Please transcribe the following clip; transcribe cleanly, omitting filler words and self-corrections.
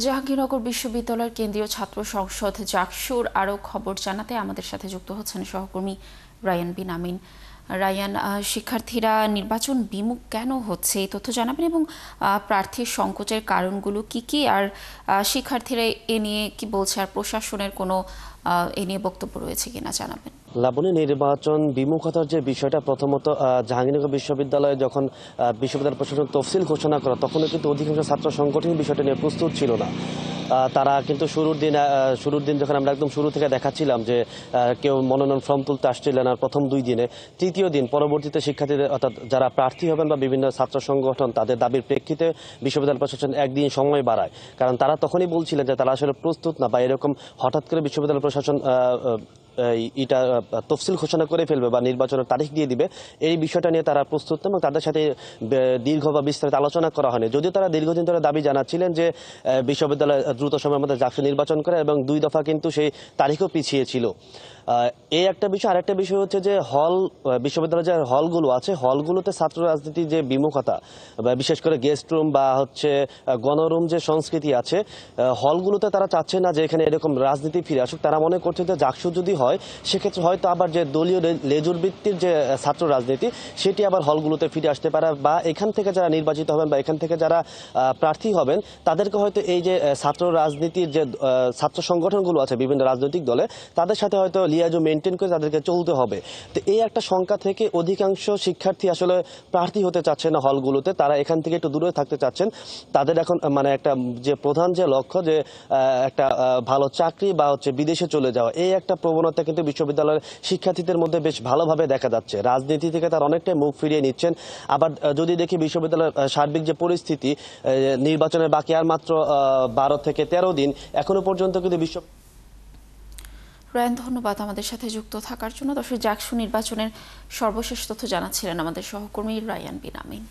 জাহাঙ্গীরনগর বিশ্ববিদ্যালয়ের কেন্দ্রীয় ছাত্র সংসদ জাকসুর আরও খবর জানাতে আমাদের সাথে যুক্ত হচ্ছেন সহকর্মী রায়ান বিন আমিন। রায়ান, শিক্ষার্থীরা নির্বাচন বিমুখ কেন হচ্ছে এই তথ্য জানাবেন এবং প্রার্থীর সংকটের কারণগুলো কি কি, আর শিক্ষার্থীরা এ নিয়ে কি বলছে, আর প্রশাসনের কোনো এ নিয়ে বক্তব্য রয়েছে কিনা জানাবেন। লাবণী, নির্বাচন বিমুখতার যে বিষয়টা প্রথমত জাহাঙ্গীরনগর বিশ্ববিদ্যালয়ে যখন বিশ্ববিদ্যালয় প্রশাসন তফসিল ঘোষণা করে তখনও কিন্তু অধিকাংশ ছাত্র সংগঠন বিষয়টা নিয়ে প্রস্তুত ছিল না। তারা কিন্তু শুরুর দিন যখন আমরা একদম শুরু থেকে দেখাচ্ছিলাম যে কেউ মনোনয়ন ফর্ম তুলতে আসছিলেন আর প্রথম 2 দিনে, তৃতীয় দিন পরবর্তীতে শিক্ষার্থীদের অর্থাৎ যারা প্রার্থী হবেন বা বিভিন্ন ছাত্র সংগঠন তাদের দাবির প্রেক্ষিতে বিশ্ববিদ্যালয় প্রশাসন একদিন সময় বাড়ায়। কারণ তারা তখনই বলছিলেন যে তারা আসলে প্রস্তুত না, বা এরকম হঠাৎ করে বিশ্ববিদ্যালয় প্রশাসন এটা তফসিল ঘোষণা করে ফেলবে বা নির্বাচনের তারিখ দিয়ে দিবে, এই বিষয়টা নিয়ে তারা প্রস্তুত না এবং তাদের সাথে দীর্ঘ বা বিস্তারিত আলোচনা করা হয়নি। যদিও তারা দীর্ঘদিন ধরে দাবি জানাচ্ছিলেন যে বিশ্ববিদ্যালয় দ্রুত সময়ের মধ্যে জাকসু নির্বাচন করে এবং 2 দফা কিন্তু সেই তারিখও পিছিয়ে ছিল। এই একটা বিষয়। আরেকটা বিষয় হচ্ছে যে বিশ্ববিদ্যালয়ের যে হলগুলো আছে, হলগুলোতে ছাত্র রাজনীতির যে বিমুখতা, বিশেষ করে গেস্ট রুম বা হচ্ছে গণরুম যে সংস্কৃতি আছে, হলগুলোতে তারা চাচ্ছে না যে এখানে এরকম রাজনীতি ফিরে আসুক। তারা মনে করছে যে জাকসু যদি হয় সেক্ষেত্রে হয়তো আবার যে দলীয় লেজুর ভিত্তির যে ছাত্র রাজনীতি সেটি আবার হলগুলোতে ফিরে আসতে পারে, বা এখান থেকে যারা নির্বাচিত হবেন বা এখান থেকে যারা প্রার্থী হবেন তাদেরকে হয়তো এই যে ছাত্র রাজনীতির যে ছাত্র সংগঠনগুলো আছে বিভিন্ন রাজনৈতিক দলে, তাদের সাথে হয়তো লিয়াজু মেনটেন করে তাদেরকে চলতে হবে। তো এই একটা শঙ্কা থেকে অধিকাংশ শিক্ষার্থী আসলে প্রার্থী হতে চাচ্ছে না হলগুলোতে, তারা এখান থেকে একটু দূরে থাকতে চাচ্ছেন। তাদের এখন মানে একটা যে প্রধান যে লক্ষ্য যে একটা ভালো চাকরি বা হচ্ছে বিদেশে চলে যাওয়া, এই একটা প্রবণতা কিন্তু বিশ্ববিদ্যালয়ের শিক্ষার্থীদের মধ্যে বেশ ভালোভাবে দেখা যাচ্ছে। রাজনীতি থেকে তারা অনেকটাই মুখ ফিরিয়ে নিচ্ছেন। আবার যদি দেখি বিশ্ববিদ্যালয়ের সার্বিক যে পরিস্থিতি, নির্বাচনের বাকি আর মাত্র 12 থেকে 13 দিন, এখনো পর্যন্ত কিন্তু রায়ান, ধন্যবাদ আমাদের সাথে যুক্ত থাকার জন্য। দর্শক, জাকসু নির্বাচনের সর্বশেষ তথ্য জানাচ্ছিলেন আমাদের সহকর্মী রায়ান বিন আমিন।